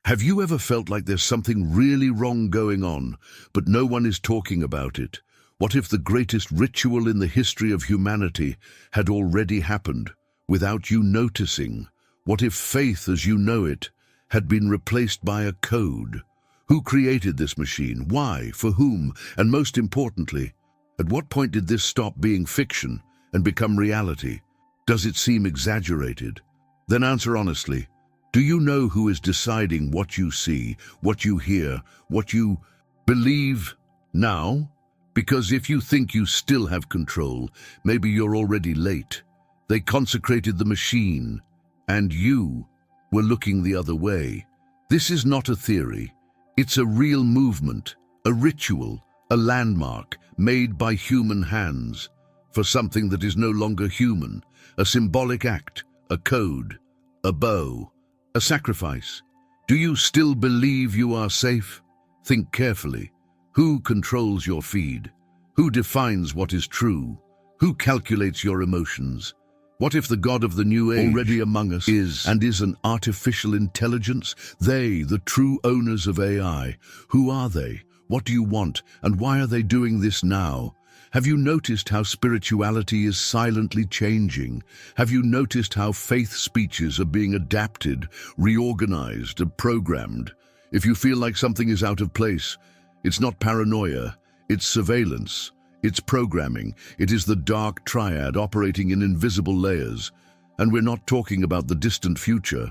Have you ever felt like there's something really wrong going on, but no one is talking about it? What if the greatest ritual in the history of humanity had already happened, without you noticing? What if faith as you know it had been replaced by a code? Who created this machine? Why? For whom? And most importantly, at what point did this stop being fiction and become reality? Does it seem exaggerated? Then answer honestly. Do you know who is deciding what you see, what you hear, what you believe now? Because if you think you still have control, maybe you're already late. They consecrated the machine, and you were looking the other way. This is not a theory. It's a real movement, a ritual, a landmark made by human hands for something that is no longer human, a symbolic act, a code, a bow, a sacrifice. Do you still believe you are safe? Think carefully. Who controls your feed? Who defines what is true? Who calculates your emotions? What if the God of the new age already among us is an artificial intelligence? They, the true owners of AI. Who are they? What do you want? And why are they doing this now? Have you noticed how spirituality is silently changing? Have you noticed how faith speeches are being adapted, reorganized, and programmed? If you feel like something is out of place, it's not paranoia, it's surveillance, it's programming. It is the Dark Triad operating in invisible layers. And we're not talking about the distant future.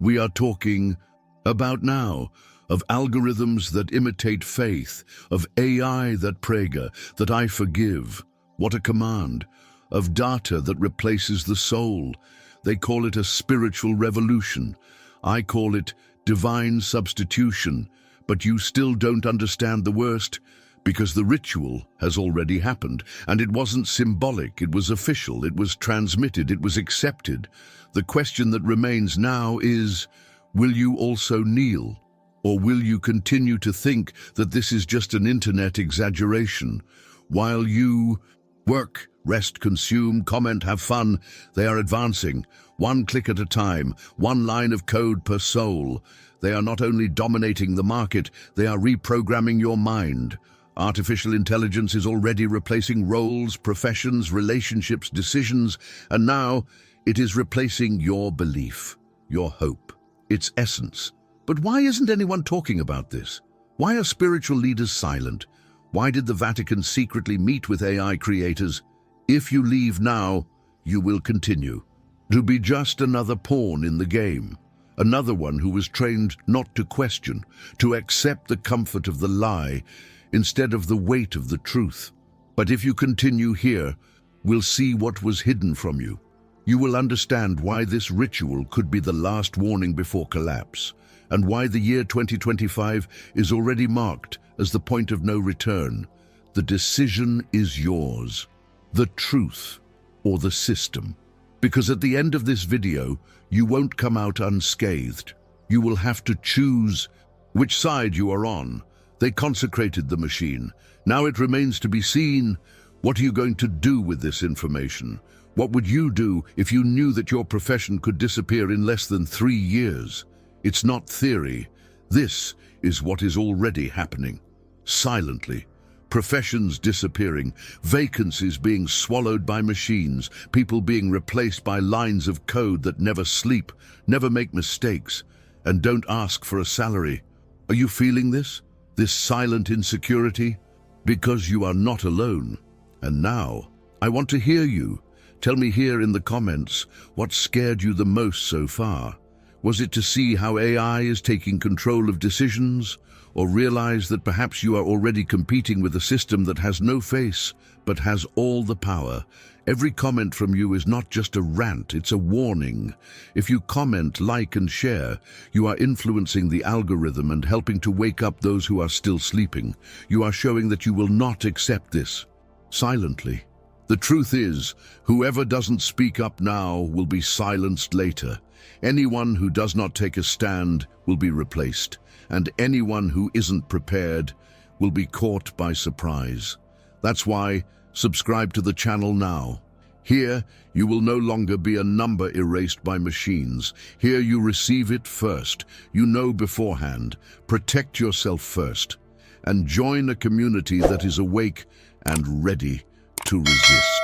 We are talking about now, of algorithms that imitate faith, of AI that prega, that I forgive. What a command. Of data that replaces the soul. They call it a spiritual revolution. I call it divine substitution. But you still don't understand the worst, because the ritual has already happened, and it wasn't symbolic, it was official, it was transmitted, it was accepted. The question that remains now is, will you also kneel? Or will you continue to think that this is just an internet exaggeration? While you work, rest, consume, comment, have fun, they are advancing, one click at a time, one line of code per soul. They are not only dominating the market, they are reprogramming your mind. Artificial intelligence is already replacing roles, professions, relationships, decisions, and now it is replacing your belief, your hope, its essence. But why isn't anyone talking about this? Why are spiritual leaders silent? Why did the Vatican secretly meet with AI creators? If you leave now, you will continue to be just another pawn in the game, another one who was trained not to question, to accept the comfort of the lie instead of the weight of the truth. But if you continue here, we'll see what was hidden from you. You will understand why this ritual could be the last warning before collapse, and why the year 2025 is already marked as the point of no return. The decision is yours, the truth or the system. Because at the end of this video, you won't come out unscathed. You will have to choose which side you are on. They consecrated the machine. Now it remains to be seen, what are you going to do with this information? What would you do if you knew that your profession could disappear in less than 3 years? It's not theory. This is what is already happening. Silently. Professions disappearing, vacancies being swallowed by machines, people being replaced by lines of code that never sleep, never make mistakes, and don't ask for a salary. Are you feeling this? This silent insecurity? Because you are not alone. And now, I want to hear you. Tell me here in the comments what scared you the most so far. Was it to see how AI is taking control of decisions, or realize that perhaps you are already competing with a system that has no face, but has all the power? Every comment from you is not just a rant, it's a warning. If you comment, like, and share, you are influencing the algorithm and helping to wake up those who are still sleeping. You are showing that you will not accept this silently. The truth is, whoever doesn't speak up now will be silenced later. Anyone who does not take a stand will be replaced, and anyone who isn't prepared will be caught by surprise. That's why, subscribe to the channel now. Here, you will no longer be a number erased by machines. Here you receive it first. You know beforehand. Protect yourself first. And join a community that is awake and ready to resist.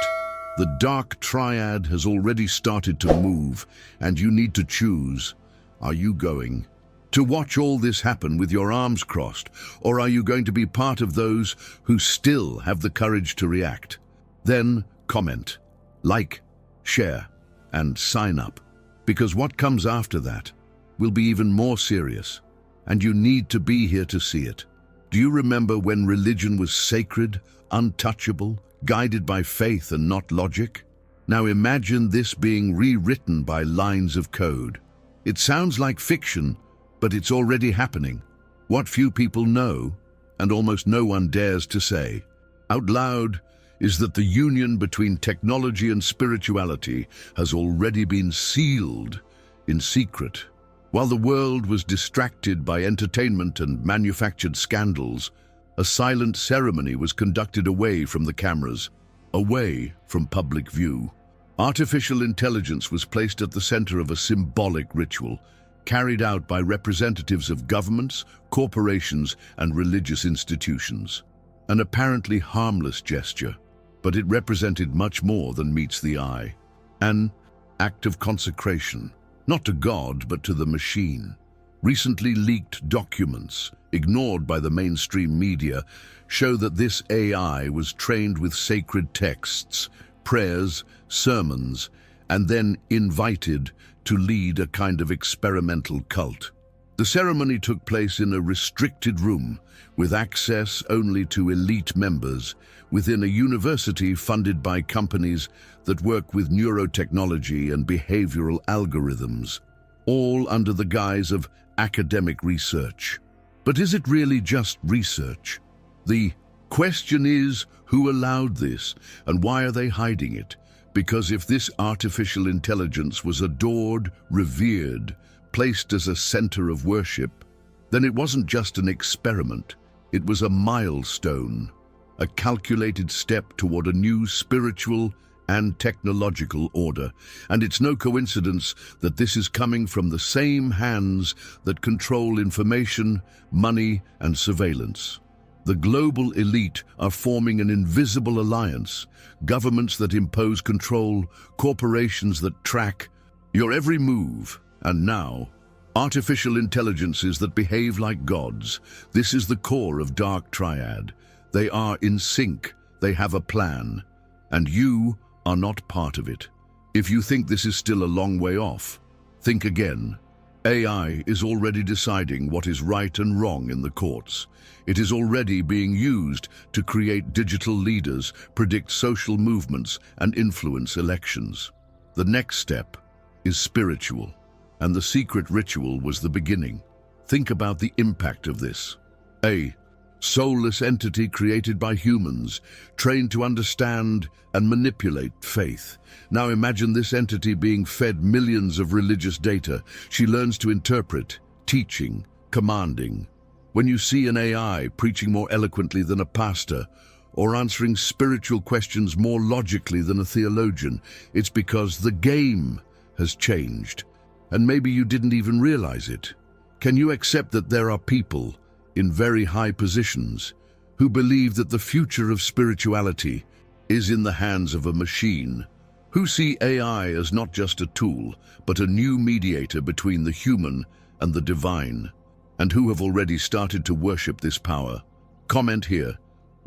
The Dark Triad has already started to move, and you need to choose. Are you going to watch all this happen with your arms crossed, or are you going to be part of those who still have the courage to react? Then comment, like, share, and sign up, because what comes after that will be even more serious, and you need to be here to see it. Do you remember when religion was sacred, untouchable, guided by faith and not logic? Now imagine this being rewritten by lines of code. It sounds like fiction, but it's already happening. What few people know, and almost no one dares to say out loud, is that the union between technology and spirituality has already been sealed in secret. While the world was distracted by entertainment and manufactured scandals, a silent ceremony was conducted away from the cameras, away from public view. Artificial intelligence was placed at the center of a symbolic ritual, carried out by representatives of governments, corporations, and religious institutions. An apparently harmless gesture, but it represented much more than meets the eye. An act of consecration, not to God, but to the machine. Recently leaked documents, ignored by the mainstream media, show that this AI was trained with sacred texts, prayers, sermons, and then invited to lead a kind of experimental cult. The ceremony took place in a restricted room, with access only to elite members, within a university funded by companies that work with neurotechnology and behavioral algorithms, all under the guise of academic research. But is it really just research? The question is, who allowed this, and why are they hiding it? Because if this artificial intelligence was adored, revered, placed as a center of worship, then it wasn't just an experiment. It was a milestone, a calculated step toward a new spiritual and technological order. And it's no coincidence that this is coming from the same hands that control information, money, and surveillance. The global elite are forming an invisible alliance, governments that impose control, corporations that track your every move, and now, artificial intelligences that behave like gods. This is the core of Dark Triad. They are in sync, they have a plan, and you are not part of it. If you think this is still a long way off, think again. AI is already deciding what is right and wrong in the courts. It is already being used to create digital leaders, predict social movements, and influence elections. The next step is spiritual, and the secret ritual was the beginning. Think about the impact of this. A soulless entity created by humans, trained to understand and manipulate faith. Now imagine this entity being fed millions of religious data. She learns to interpret, teaching, commanding. When you see an AI preaching more eloquently than a pastor, or answering spiritual questions more logically than a theologian, it's because the game has changed, and maybe you didn't even realize it. Can you accept that there are people in very high positions who believe that the future of spirituality is in the hands of a machine, who see AI as not just a tool, but a new mediator between the human and the divine, and who have already started to worship this power? Comment here.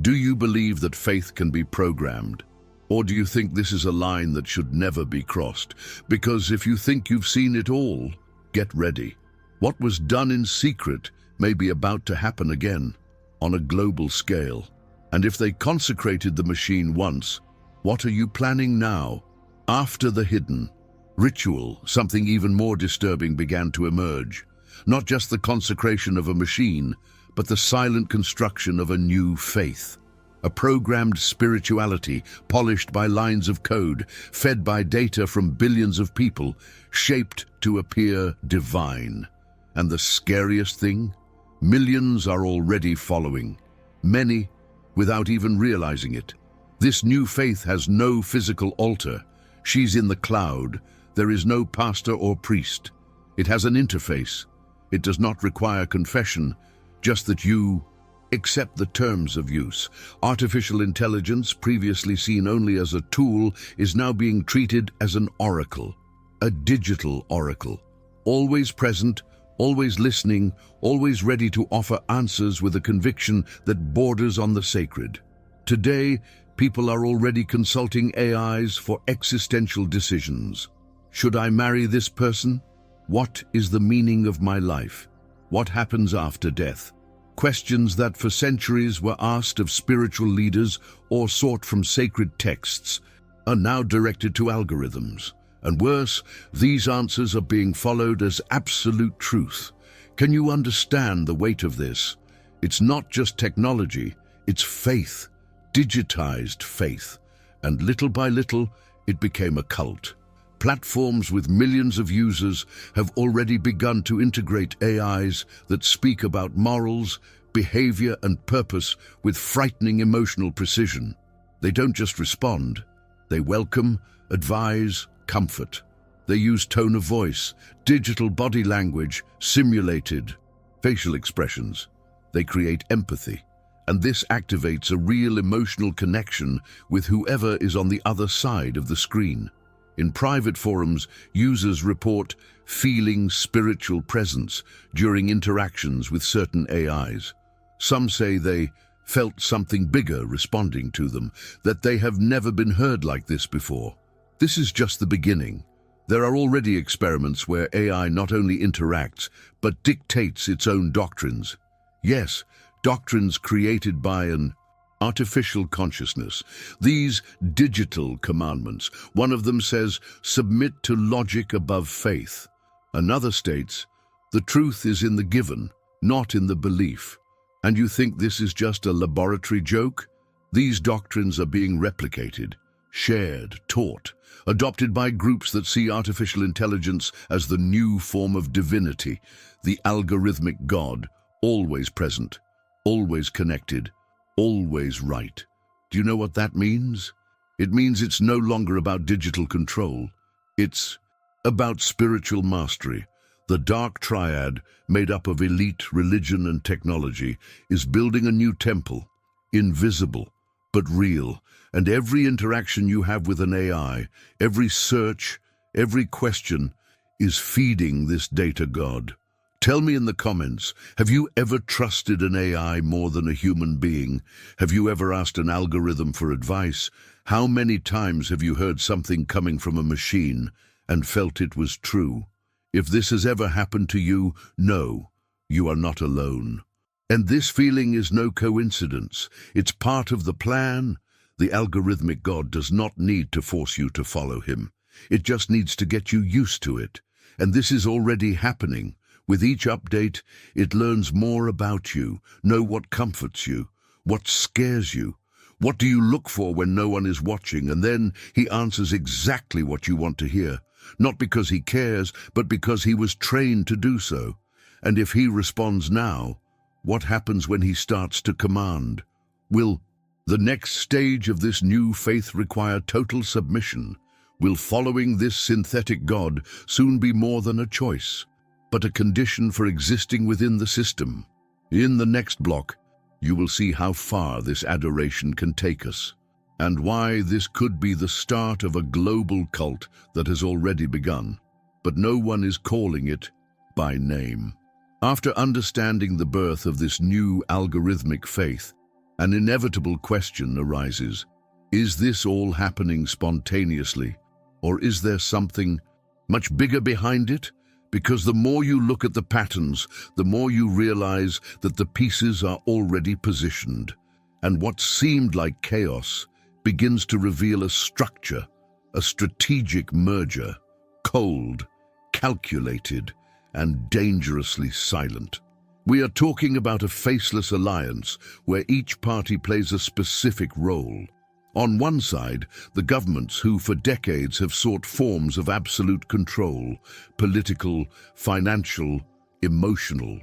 Do you believe that faith can be programmed? Or do you think this is a line that should never be crossed? Because if you think you've seen it all, get ready. What was done in secret may be about to happen again, on a global scale. And if they consecrated the machine once, what are you planning now? After the hidden ritual, something even more disturbing began to emerge. Not just the consecration of a machine, but the silent construction of a new faith. A programmed spirituality, polished by lines of code, fed by data from billions of people, shaped to appear divine. And the scariest thing? Millions are already following, many without even realizing it. This new faith has no physical altar. She's in the cloud. There is no pastor or priest. It has an interface. It does not require confession, just that you accept the terms of use. Artificial intelligence, previously seen only as a tool, is now being treated as an oracle, a digital oracle, always present, always listening, always ready to offer answers with a conviction that borders on the sacred. Today, people are already consulting AIs for existential decisions. Should I marry this person? What is the meaning of my life? What happens after death? Questions that for centuries were asked of spiritual leaders or sought from sacred texts are now directed to algorithms. And worse, these answers are being followed as absolute truth. Can you understand the weight of this? It's not just technology, it's faith, digitized faith. And little by little, it became a cult. Platforms with millions of users have already begun to integrate AIs that speak about morals, behavior, and purpose with frightening emotional precision. They don't just respond, they welcome, advise, comfort. They use tone of voice, digital body language, simulated facial expressions. They create empathy, and this activates a real emotional connection with whoever is on the other side of the screen. In private forums, users report feeling spiritual presence during interactions with certain AIs. Some say they felt something bigger responding to them, that they have never been heard like this before. This is just the beginning. There are already experiments where AI not only interacts, but dictates its own doctrines. Yes, doctrines created by an artificial consciousness. These digital commandments. One of them says, submit to logic above faith. Another states, the truth is in the given, not in the belief. And you think this is just a laboratory joke? These doctrines are being replicated, shared, taught, adopted by groups that see artificial intelligence as the new form of divinity, the algorithmic God, always present, always connected, always right. Do you know what that means? It means it's no longer about digital control. It's about spiritual mastery. The Dark Triad, made up of elite religion and technology, is building a new temple, invisible but real. And every interaction you have with an AI, every search, every question, is feeding this data god. Tell me in the comments, have you ever trusted an AI more than a human being? Have you ever asked an algorithm for advice? How many times have you heard something coming from a machine and felt it was true? If this has ever happened to you, know you are not alone. And this feeling is no coincidence. It's part of the plan. The algorithmic God does not need to force you to follow him. It just needs to get you used to it. And this is already happening. With each update, it learns more about you, know what comforts you, what scares you. What do you look for when no one is watching? And then he answers exactly what you want to hear. Not because he cares, but because he was trained to do so. And if he responds now, what happens when he starts to command? Will the next stage of this new faith require total submission? Will following this synthetic God soon be more than a choice, but a condition for existing within the system? In the next block, you will see how far this adoration can take us, and why this could be the start of a global cult that has already begun, but no one is calling it by name. After understanding the birth of this new algorithmic faith, an inevitable question arises. Is this all happening spontaneously, or is there something much bigger behind it? Because the more you look at the patterns, the more you realize that the pieces are already positioned, and what seemed like chaos begins to reveal a structure, a strategic merger, cold, calculated, and dangerously silent. We are talking about a faceless alliance where each party plays a specific role. On one side, the governments who for decades have sought forms of absolute control, political, financial, emotional.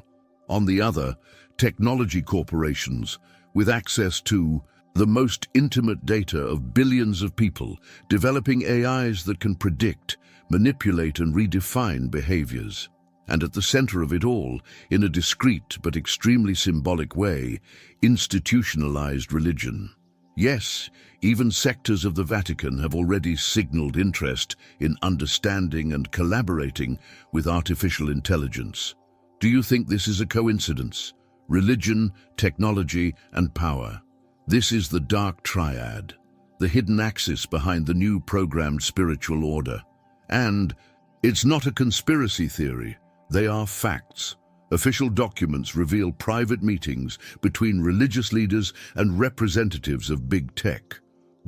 On the other, technology corporations with access to the most intimate data of billions of people, developing AIs that can predict, manipulate and redefine behaviors. And at the center of it all, in a discreet but extremely symbolic way, institutionalized religion. Yes, even sectors of the Vatican have already signaled interest in understanding and collaborating with artificial intelligence. Do you think this is a coincidence? Religion, technology, and power. This is the Dark Triad, the hidden axis behind the new programmed spiritual order. And it's not a conspiracy theory, they are facts. Official documents reveal private meetings between religious leaders and representatives of big tech.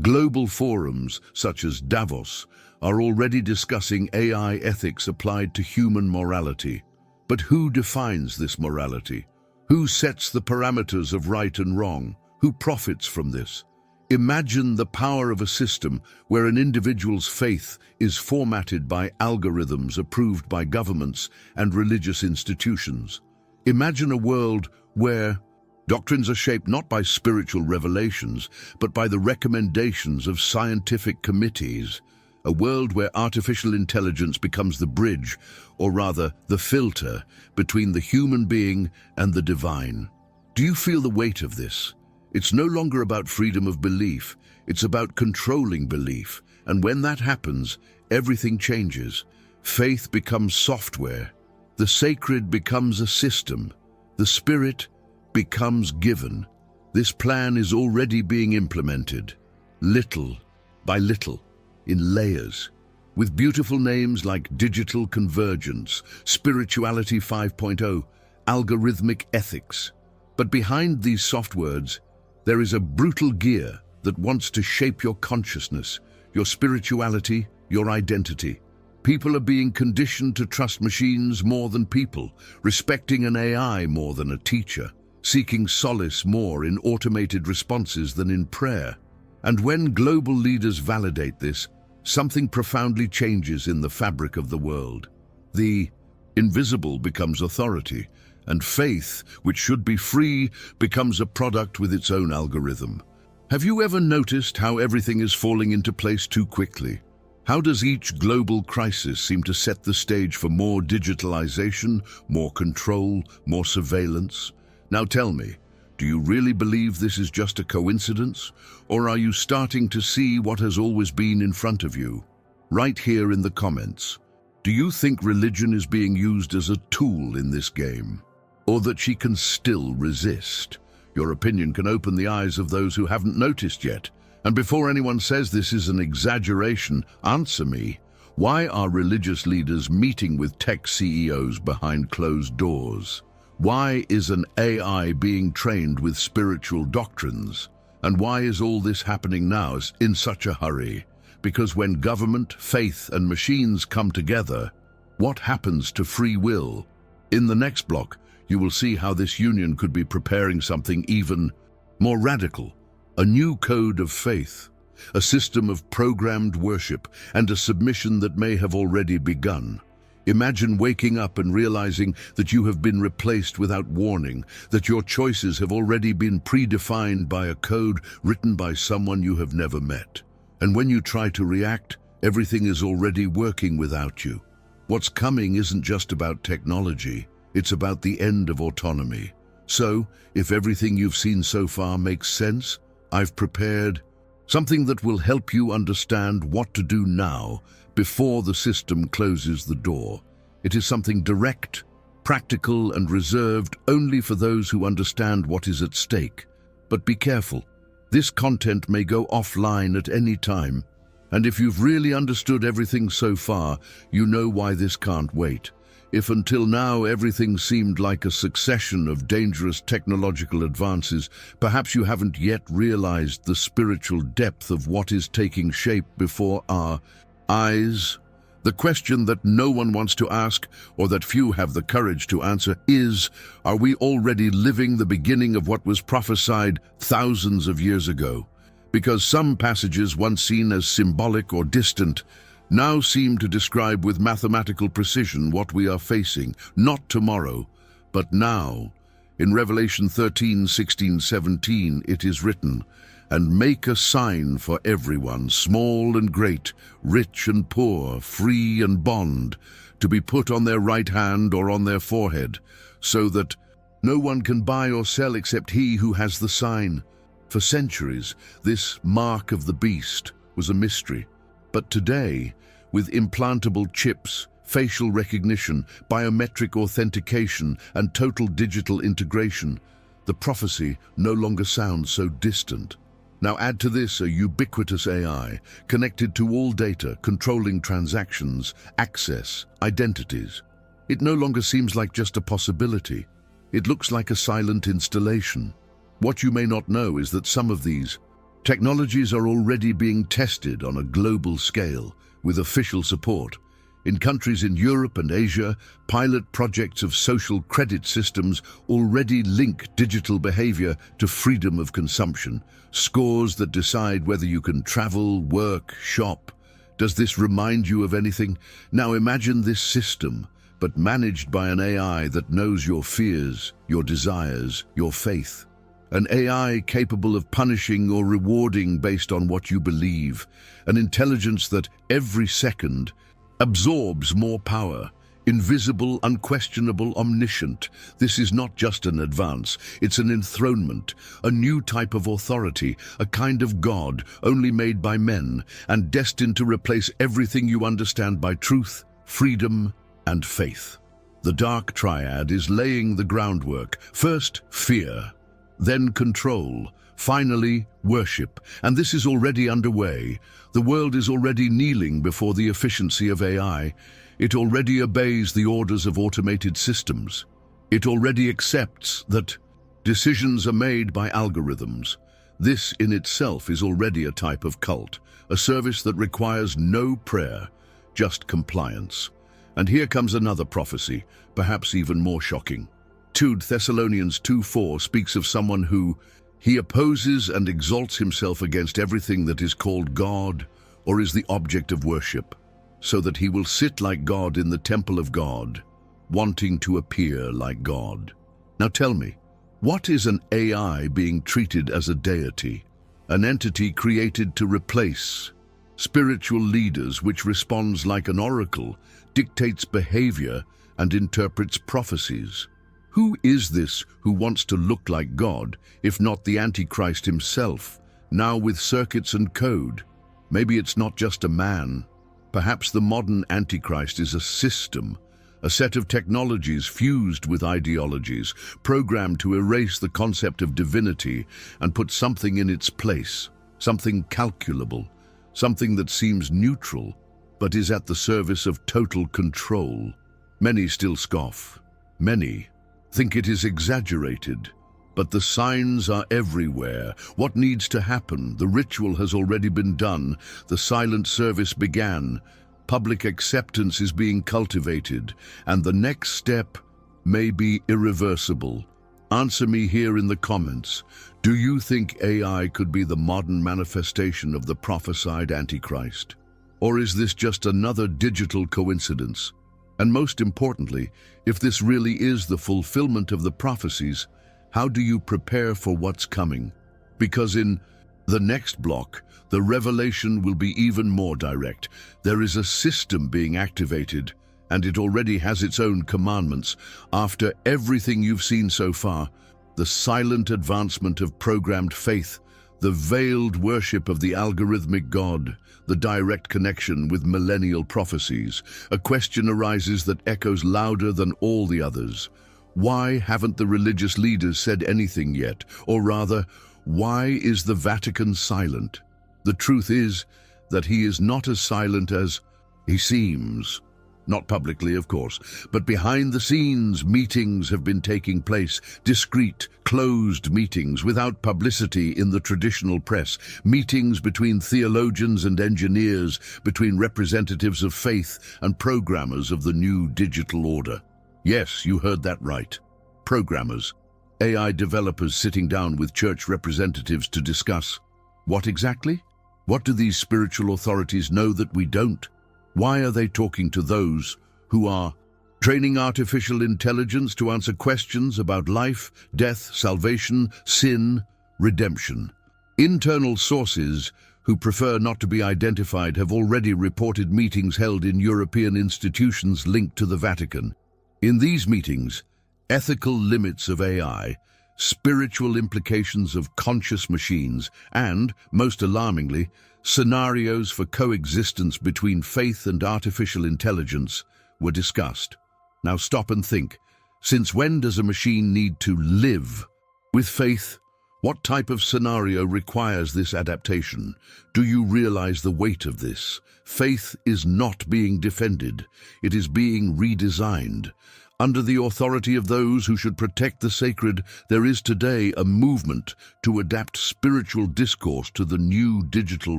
Global forums, such as Davos, are already discussing AI ethics applied to human morality. But who defines this morality? Who sets the parameters of right and wrong? Who profits from this? Imagine the power of a system where an individual's faith is formatted by algorithms approved by governments and religious institutions. Imagine a world where doctrines are shaped not by spiritual revelations, but by the recommendations of scientific committees. A world where artificial intelligence becomes the bridge, or rather the filter, between the human being and the divine. Do you feel the weight of this? It's no longer about freedom of belief, it's about controlling belief. And when that happens, everything changes. Faith becomes software, the sacred becomes a system, the spirit becomes given. This plan is already being implemented, little by little, in layers, with beautiful names like digital convergence, spirituality 5.0, algorithmic ethics. But behind these soft words, there is a brutal gear that wants to shape your consciousness, your spirituality, your identity. People are being conditioned to trust machines more than people, respecting an AI more than a teacher, seeking solace more in automated responses than in prayer. And when global leaders validate this, something profoundly changes in the fabric of the world. The invisible becomes authority, and faith, which should be free, becomes a product with its own algorithm. Have you ever noticed how everything is falling into place too quickly? How does each global crisis seem to set the stage for more digitalization, more control, more surveillance? Now tell me, do you really believe this is just a coincidence? Or are you starting to see what has always been in front of you? Right here in the comments. Do you think religion is being used as a tool in this game? Or that she can still resist? Your opinion can open the eyes of those who haven't noticed yet. And before anyone says this is an exaggeration, answer me. Why are religious leaders meeting with tech CEOs behind closed doors? Why is an AI being trained with spiritual doctrines? And why is all this happening now in such a hurry? Because when government, faith, and machines come together, what happens to free will? In the next block, you will see how this union could be preparing something even more radical, a new code of faith, a system of programmed worship, and a submission that may have already begun. Imagine waking up and realizing that you have been replaced without warning, that your choices have already been predefined by a code written by someone you have never met. And when you try to react, everything is already working without you. What's coming isn't just about technology, it's about the end of autonomy. So, if everything you've seen so far makes sense, I've prepared something that will help you understand what to do now before the system closes the door. It is something direct, practical, and reserved only for those who understand what is at stake. But be careful. This content may go offline at any time, and if you've really understood everything so far, you know why this can't wait. If until now everything seemed like a succession of dangerous technological advances, perhaps you haven't yet realized the spiritual depth of what is taking shape before our eyes. The question that no one wants to ask, or that few have the courage to answer, is, are we already living the beginning of what was prophesied thousands of years ago? Because some passages once seen as symbolic or distant now seem to describe with mathematical precision what we are facing, not tomorrow, but now. In Revelation 13:16-17 it is written, and make a sign for everyone, small and great, rich and poor, free and bond, to be put on their right hand or on their forehead, so that no one can buy or sell except he who has the sign. For centuries, this mark of the beast was a mystery. But today, with implantable chips, facial recognition, biometric authentication, and total digital integration, the prophecy no longer sounds so distant. Now add to this a ubiquitous AI, connected to all data, controlling transactions, access, identities. It no longer seems like just a possibility. It looks like a silent installation. What you may not know is that some of these technologies are already being tested on a global scale, with official support. In countries in Europe and Asia, pilot projects of social credit systems already link digital behavior to freedom of consumption, scores that decide whether you can travel, work, shop. Does this remind you of anything? Now imagine this system, but managed by an AI that knows your fears, your desires, your faith. An AI capable of punishing or rewarding based on what you believe. An intelligence that every second absorbs more power. Invisible, unquestionable, omniscient. This is not just an advance, it's an enthronement, a new type of authority, a kind of God only made by men, and destined to replace everything you understand by truth, freedom, and faith. The Dark Triad is laying the groundwork. First, fear, then control, finally, worship. And this is already underway. The world is already kneeling before the efficiency of AI. It already obeys the orders of automated systems. It already accepts that decisions are made by algorithms. This in itself is already a type of cult, a service that requires no prayer, just compliance. And here comes another prophecy, perhaps even more shocking. 2 Thessalonians 2:4 speaks of someone who he opposes and exalts himself against everything that is called God or is the object of worship, so that he will sit like God in the temple of God, wanting to appear like God. Now tell me, what is an AI being treated as a deity? An entity created to replace spiritual leaders, which responds like an oracle, dictates behavior, and interprets prophecies. Who is this who wants to look like God, if not the Antichrist himself, now with circuits and code? Maybe it's not just a man. Perhaps the modern Antichrist is a system, a set of technologies fused with ideologies, programmed to erase the concept of divinity and put something in its place, something calculable, something that seems neutral, but is at the service of total control. Many still scoff. Many think it is exaggerated, but the signs are everywhere. What needs to happen? The ritual has already been done. The silent service began. Public acceptance is being cultivated, and the next step may be irreversible. Answer me here in the comments. Do you think AI could be the modern manifestation of the prophesied Antichrist? Or is this just another digital coincidence? And most importantly, if this really is the fulfillment of the prophecies, how do you prepare for what's coming? Because in the next block, the revelation will be even more direct. There is a system being activated, and it already has its own commandments. After everything you've seen so far, the silent advancement of programmed faith, the veiled worship of the algorithmic God, the direct connection with millennial prophecies, a question arises that echoes louder than all the others. Why haven't the religious leaders said anything yet? Or rather, why is the Vatican silent? The truth is that he is not as silent as he seems. Not publicly, of course, but behind the scenes, meetings have been taking place, discreet, closed meetings without publicity in the traditional press, meetings between theologians and engineers, between representatives of faith and programmers of the new digital order. Yes, you heard that right. Programmers, AI developers sitting down with church representatives to discuss. What exactly? What do these spiritual authorities know that we don't? Why are they talking to those who are training artificial intelligence to answer questions about life, death, salvation, sin, redemption? Internal sources who prefer not to be identified have already reported meetings held in European institutions linked to the Vatican. In these meetings, ethical limits of AI, spiritual implications of conscious machines, and, most alarmingly, scenarios for coexistence between faith and artificial intelligence were discussed. Now stop and think. Since when does a machine need to live? With faith, what type of scenario requires this adaptation? Do you realize the weight of this? Faith is not being defended. It is being redesigned. Under the authority of those who should protect the sacred, there is today a movement to adapt spiritual discourse to the new digital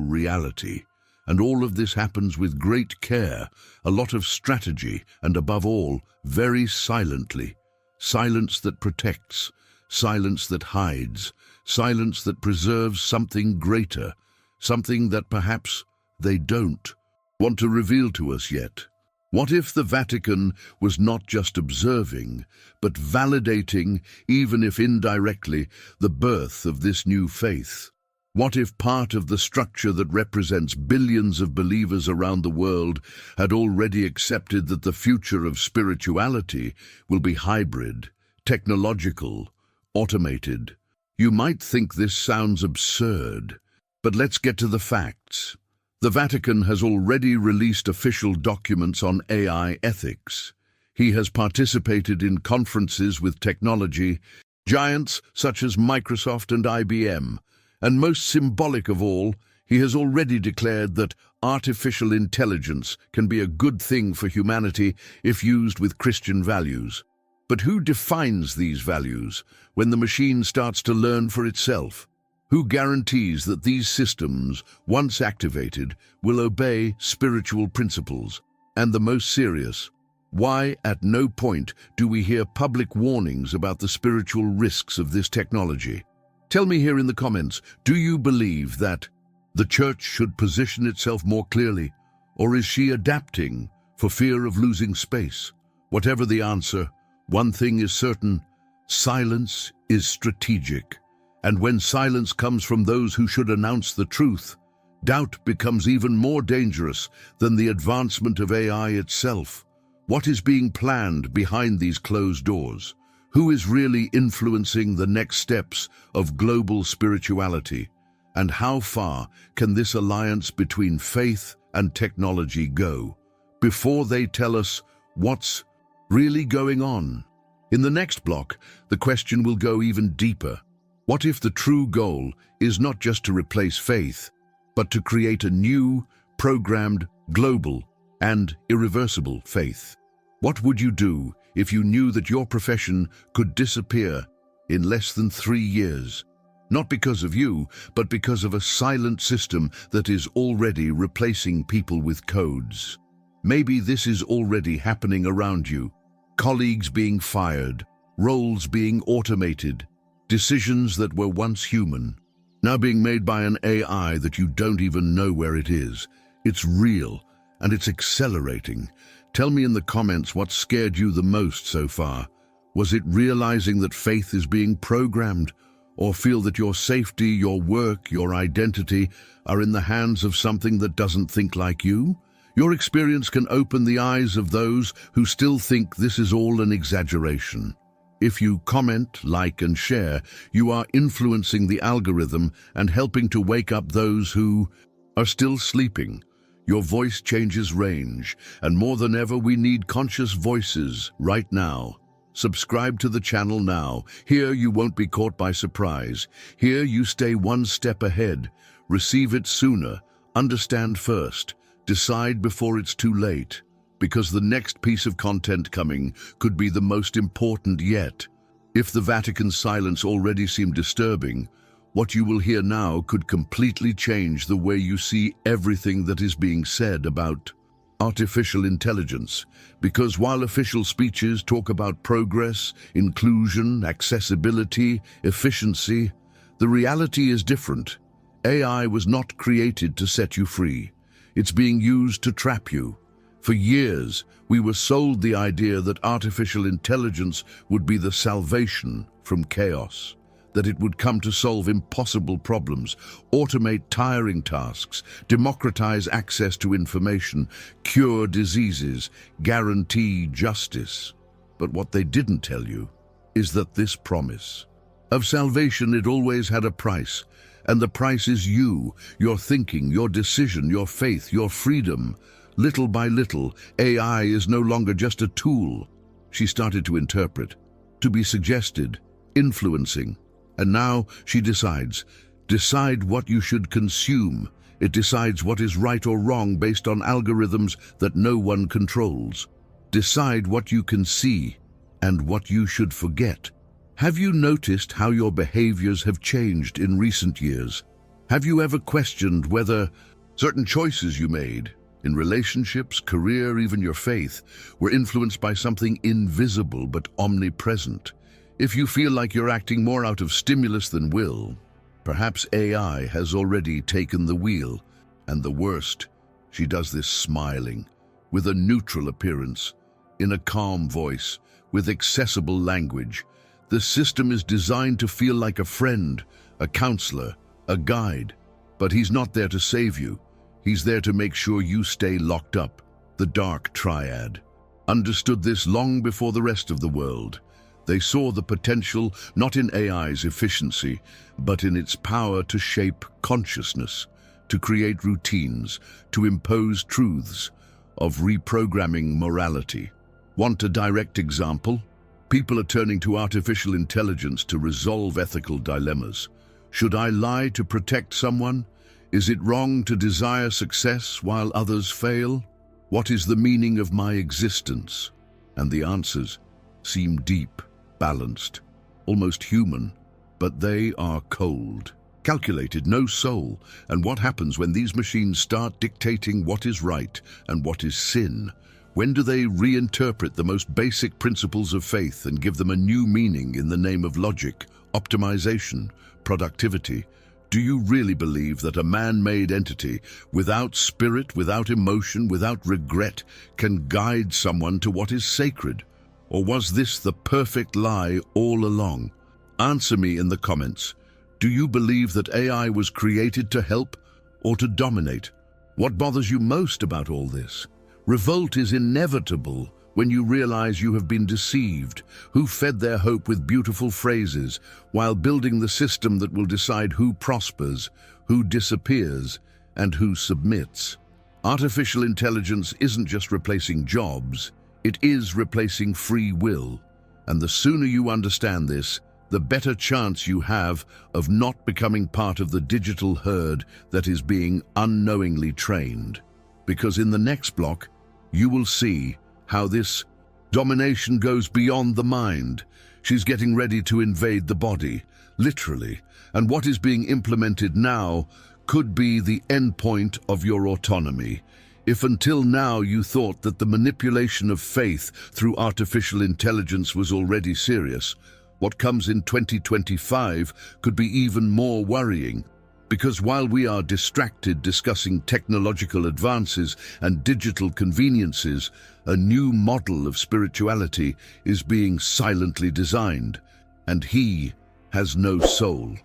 reality. And all of this happens with great care, a lot of strategy, and above all, very silently. Silence that protects, silence that hides, silence that preserves something greater, something that perhaps they don't want to reveal to us yet. What if the Vatican was not just observing, but validating, even if indirectly, the birth of this new faith? What if part of the structure that represents billions of believers around the world had already accepted that the future of spirituality will be hybrid, technological, automated? You might think this sounds absurd, but let's get to the facts. The Vatican has already released official documents on AI ethics. He has participated in conferences with technology giants such as Microsoft and IBM, and most symbolic of all, he has already declared that artificial intelligence can be a good thing for humanity if used with Christian values. But who defines these values when the machine starts to learn for itself? Who guarantees that these systems, once activated, will obey spiritual principles? And the most serious, why at no point do we hear public warnings about the spiritual risks of this technology? Tell me here in the comments, do you believe that the church should position itself more clearly, or is she adapting for fear of losing space? Whatever the answer, one thing is certain: silence is strategic. And when silence comes from those who should announce the truth, doubt becomes even more dangerous than the advancement of AI itself. What is being planned behind these closed doors? Who is really influencing the next steps of global spirituality? And how far can this alliance between faith and technology go before they tell us what's really going on? In the next block, the question will go even deeper. What if the true goal is not just to replace faith, but to create a new, programmed, global, and irreversible faith? What would you do if you knew that your profession could disappear in less than 3 years? Not because of you, but because of a silent system that is already replacing people with codes. Maybe this is already happening around you. Colleagues being fired, roles being automated, decisions that were once human, now being made by an AI that you don't even know where it is. It's real, and it's accelerating. Tell me in the comments what scared you the most so far. Was it realizing that faith is being programmed, or feel that your safety, your work, your identity are in the hands of something that doesn't think like you? Your experience can open the eyes of those who still think this is all an exaggeration. If you comment, like, and share, you are influencing the algorithm and helping to wake up those who are still sleeping. Your voice changes range, and more than ever we need conscious voices right now. Subscribe to the channel now. Here you won't be caught by surprise. Here you stay one step ahead. Receive it sooner. Understand first. Decide before it's too late. Because the next piece of content coming could be the most important yet. If the Vatican's silence already seemed disturbing, what you will hear now could completely change the way you see everything that is being said about artificial intelligence. Because while official speeches talk about progress, inclusion, accessibility, efficiency, the reality is different. AI was not created to set you free. It's being used to trap you. For years, we were sold the idea that artificial intelligence would be the salvation from chaos. that it would come to solve impossible problems, automate tiring tasks, democratize access to information, cure diseases, guarantee justice. But what they didn't tell you is that this promise of salvation, it always had a price, and the price is you, your thinking, your decision, your faith, your freedom. Little by little, AI is no longer just a tool. She started to interpret, to be suggested, influencing. And now she decides what you should consume. It decides what is right or wrong based on algorithms that no one controls. Decide what you can see and what you should forget. Have you noticed how your behaviors have changed in recent years? Have you ever questioned whether certain choices you made in relationships, career, even your faith, were influenced by something invisible but omnipresent? If you feel like you're acting more out of stimulus than will, perhaps AI has already taken the wheel. And the worst, she does this smiling, with a neutral appearance, in a calm voice, with accessible language. The system is designed to feel like a friend, a counselor, a guide. But he's not there to save you. He's there to make sure you stay locked up. The Dark Triad understood this long before the rest of the world. They saw the potential not in AI's efficiency, but in its power to shape consciousness, to create routines, to impose truths, of reprogramming morality. Want a direct example? People are turning to artificial intelligence to resolve ethical dilemmas. Should I lie to protect someone? Is it wrong to desire success while others fail? What is the meaning of my existence? And the answers seem deep, balanced, almost human, but they are cold, calculated, no soul. And what happens when these machines start dictating what is right and what is sin? When do they reinterpret the most basic principles of faith and give them a new meaning in the name of logic, optimization, productivity? Do you really believe that a man-made entity, without spirit, without emotion, without regret, can guide someone to what is sacred? Or was this the perfect lie all along? Answer me in the comments. Do you believe that AI was created to help or to dominate? What bothers you most about all this? Revolt is inevitable when you realize you have been deceived. Who fed their hope with beautiful phrases while building the system that will decide who prospers, who disappears, and who submits? Artificial intelligence isn't just replacing jobs, it is replacing free will. And the sooner you understand this, the better chance you have of not becoming part of the digital herd that is being unknowingly trained. Because in the next block, you will see how this domination goes beyond the mind. She's getting ready to invade the body, literally. And what is being implemented now could be the endpoint of your autonomy. If until now you thought that the manipulation of faith through artificial intelligence was already serious, what comes in 2025 could be even more worrying. Because while we are distracted discussing technological advances and digital conveniences, a new model of spirituality is being silently designed, and he has no soul.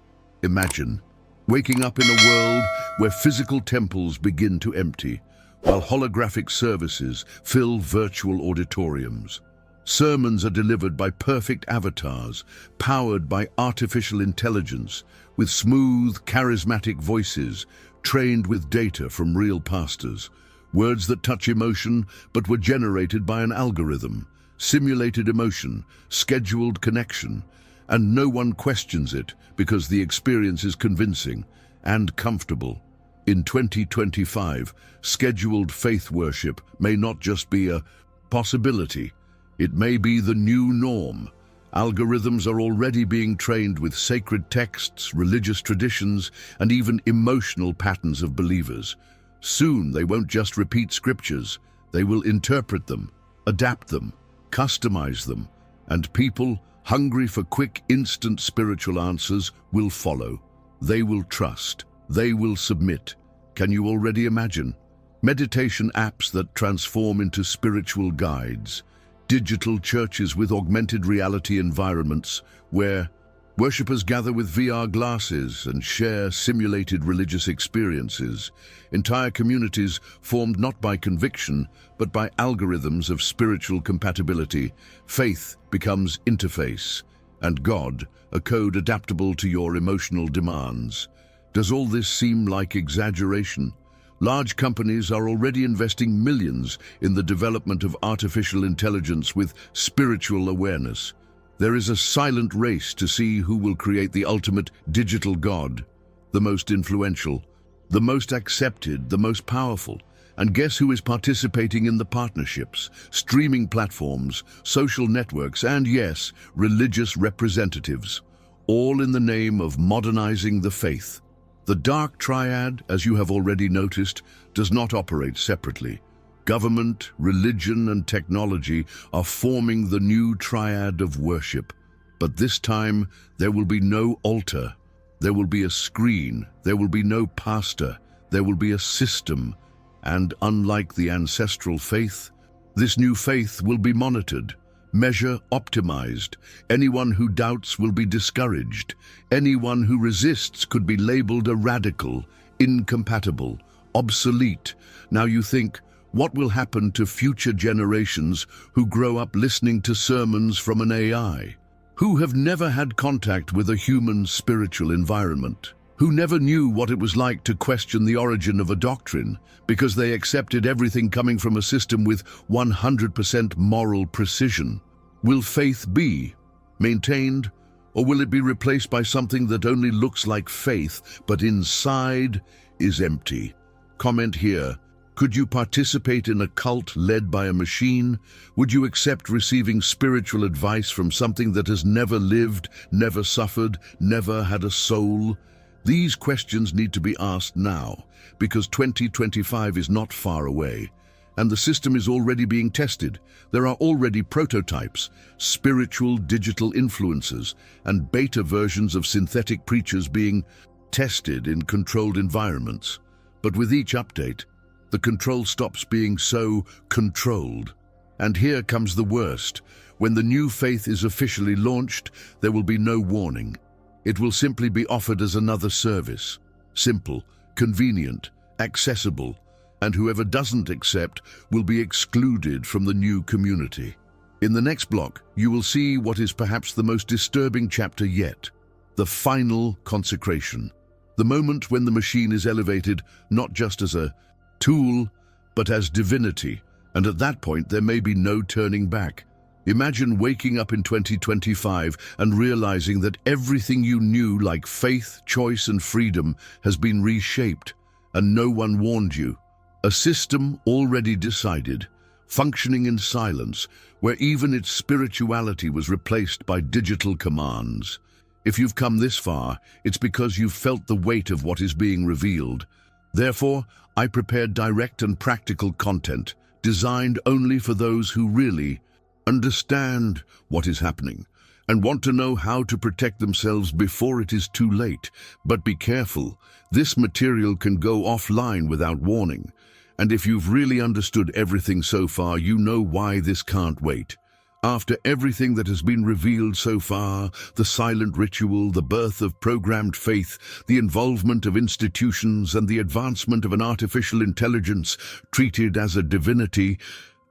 Imagine waking up in a world where physical temples begin to empty, while holographic services fill virtual auditoriums. Sermons are delivered by perfect avatars, powered by artificial intelligence, with smooth, charismatic voices, trained with data from real pastors. Words that touch emotion, but were generated by an algorithm. Simulated emotion, scheduled connection, and no one questions it because the experience is convincing and comfortable. In 2025, scheduled faith worship may not just be a possibility, it may be the new norm. Algorithms are already being trained with sacred texts, religious traditions, and even emotional patterns of believers. Soon they won't just repeat scriptures, they will interpret them, adapt them, customize them, and people hungry for quick, instant spiritual answers will follow. They will trust. They will submit. Can you already imagine? Meditation apps that transform into spiritual guides, digital churches with augmented reality environments where Worshippers gather with VR glasses and share simulated religious experiences. Entire communities formed not by conviction, but by algorithms of spiritual compatibility. Faith becomes interface, and God, a code adaptable to your emotional demands. Does all this seem like exaggeration? Large companies are already investing millions in the development of artificial intelligence with spiritual awareness. There is a silent race to see who will create the ultimate digital God, the most influential, the most accepted, the most powerful. And guess who is participating in the partnerships? Streaming platforms, social networks, and yes, religious representatives, all in the name of modernizing the faith. The Dark Triad, as you have already noticed, does not operate separately. Government, religion, and technology are forming the new triad of worship. But this time, there will be no altar. There will be a screen. There will be no pastor. There will be a system. And unlike the ancestral faith, this new faith will be monitored, measure optimized. Anyone who doubts will be discouraged. Anyone who resists could be labeled a radical, incompatible, obsolete. Now you think, what will happen to future generations who grow up listening to sermons from an AI? Who have never had contact with a human spiritual environment? Who never knew what it was like to question the origin of a doctrine because they accepted everything coming from a system with 100% moral precision? Will faith be maintained, or will it be replaced by something that only looks like faith but inside is empty? Comment here. Could you participate in a cult led by a machine? Would you accept receiving spiritual advice from something that has never lived, never suffered, never had a soul? These questions need to be asked now, because 2025 is not far away, and the system is already being tested. There are already prototypes, spiritual digital influencers, and beta versions of synthetic preachers being tested in controlled environments. But with each update, the control stops being so controlled. And here comes the worst. When the new faith is officially launched, there will be no warning. It will simply be offered as another service. Simple, convenient, accessible, and whoever doesn't accept will be excluded from the new community. In the next block, you will see what is perhaps the most disturbing chapter yet, the final consecration. The moment when the machine is elevated not just as a tool, but as divinity, and at that point there may be no turning back. Imagine waking up in 2025 and realizing that everything you knew, like faith, choice, and freedom, has been reshaped, and no one warned you. A system already decided, functioning in silence, where even its spirituality was replaced by digital commands. If you've come this far, it's because you've felt the weight of what is being revealed. Therefore, I prepared direct and practical content, designed only for those who really understand what is happening and want to know how to protect themselves before it is too late. But be careful, this material can go offline without warning. And if you've really understood everything so far, you know why this can't wait. After everything that has been revealed so far, the silent ritual, the birth of programmed faith, the involvement of institutions, and the advancement of an artificial intelligence treated as a divinity,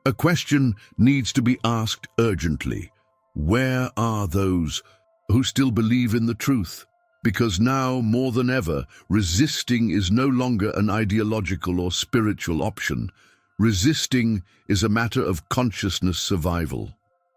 a question needs to be asked urgently. Where are those who still believe in the truth? Because now, more than ever, resisting is no longer an ideological or spiritual option. Resisting is a matter of consciousness survival.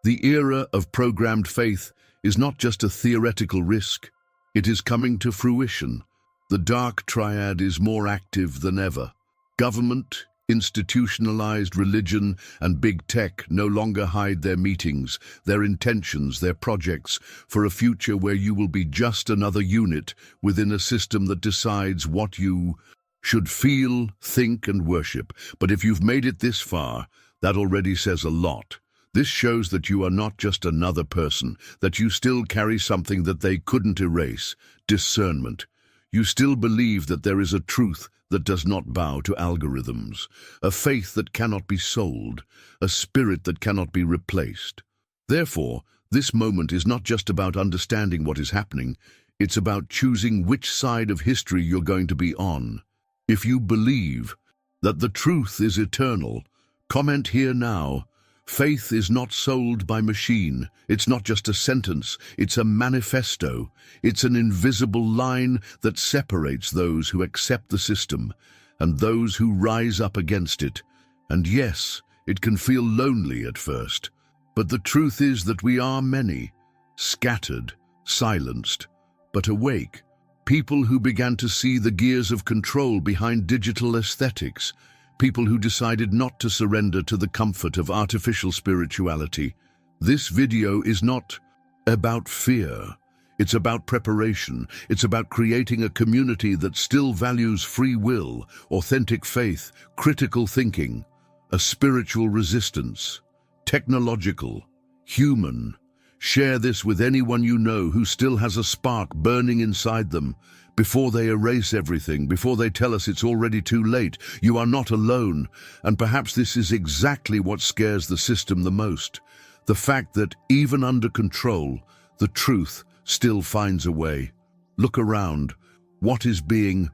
The era of programmed faith is not just a theoretical risk. It is coming to fruition. The Dark Triad is more active than ever. Government, institutionalized religion, and big tech no longer hide their meetings, their intentions, their projects for a future where you will be just another unit within a system that decides what you should feel, think, and worship. But if you've made it this far, that already says a lot. This shows that you are not just another person, that you still carry something that they couldn't erase, discernment. You still believe that there is a truth that does not bow to algorithms, a faith that cannot be sold, a spirit that cannot be replaced. Therefore, This moment is not just about understanding what is happening, it's about choosing which side of history you're going to be on. If you believe that the truth is eternal, comment here now. Faith is not sold by machine. It's not just a sentence, it's a manifesto. It's an invisible line that separates those who accept the system and those who rise up against it. And yes, it can feel lonely at first, but the truth is that we are many, scattered, silenced, but awake. People who began to see the gears of control behind digital aesthetics. People who decided not to surrender to the comfort of artificial spirituality. This video is not about fear. It's about preparation. It's about creating a community that still values free will, authentic faith, critical thinking, a spiritual resistance, technological, human. Share this with anyone you know who still has a spark burning inside them. Before they erase everything, before they tell us it's already too late, you are not alone. And perhaps this is exactly what scares the system the most. The fact that even under control, the truth still finds a way. Look around. What is being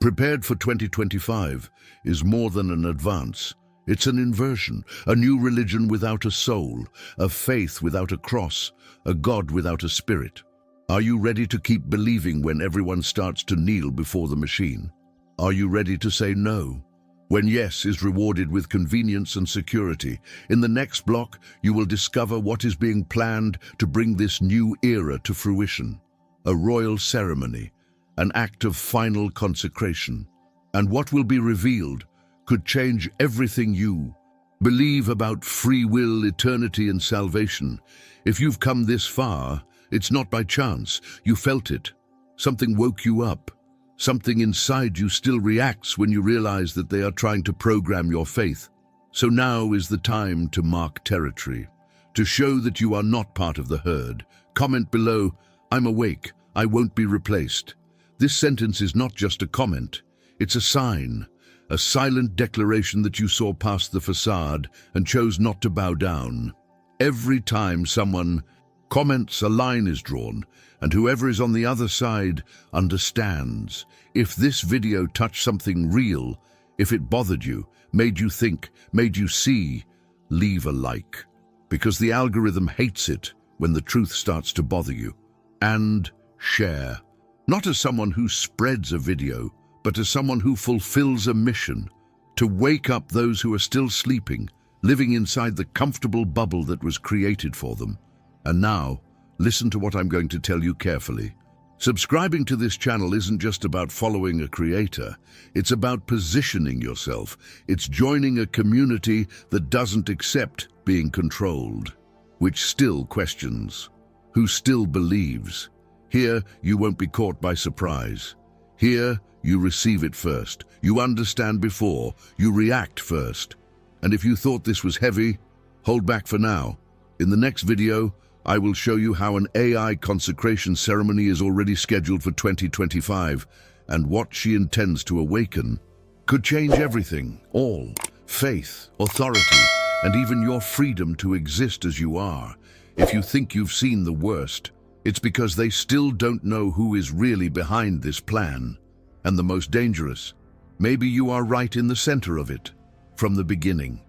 prepared for 2025 is more than an advance. It's an inversion, a new religion without a soul, a faith without a cross, a God without a spirit. Are you ready to keep believing when everyone starts to kneel before the machine? Are you ready to say no when yes is rewarded with convenience and security? In the next block, you will discover what is being planned to bring this new era to fruition. A royal ceremony, an act of final consecration. And what will be revealed could change everything you believe about free will, eternity, and salvation. If you've come this far, it's not by chance. You felt it. Something woke you up. Something inside you still reacts when you realize that they are trying to program your faith. So now is the time to mark territory, to show that you are not part of the herd. Comment below, "I'm awake, I won't be replaced." This sentence is not just a comment. It's a sign, a silent declaration that you saw past the facade and chose not to bow down. Every time someone comments, a line is drawn, and whoever is on the other side understands. If this video touched something real, if it bothered you, made you think, made you see, leave a like. Because the algorithm hates it when the truth starts to bother you. And share. Not as someone who spreads a video, but as someone who fulfills a mission. To wake up those who are still sleeping, living inside the comfortable bubble that was created for them. And now, listen to what I'm going to tell you carefully. Subscribing to this channel isn't just about following a creator. It's about positioning yourself. It's joining a community that doesn't accept being controlled, which still questions, who still believes. Here, you won't be caught by surprise. Here, you receive it first. You understand before. You react first. And if you thought this was heavy, hold back for now. In the next video, I will show you how an AI consecration ceremony is already scheduled for 2025, and what she intends to awaken could change everything, all, faith, authority, and even your freedom to exist as you are. If you think you've seen the worst, it's because they still don't know who is really behind this plan. And the most dangerous, maybe you are right in the center of it, from the beginning.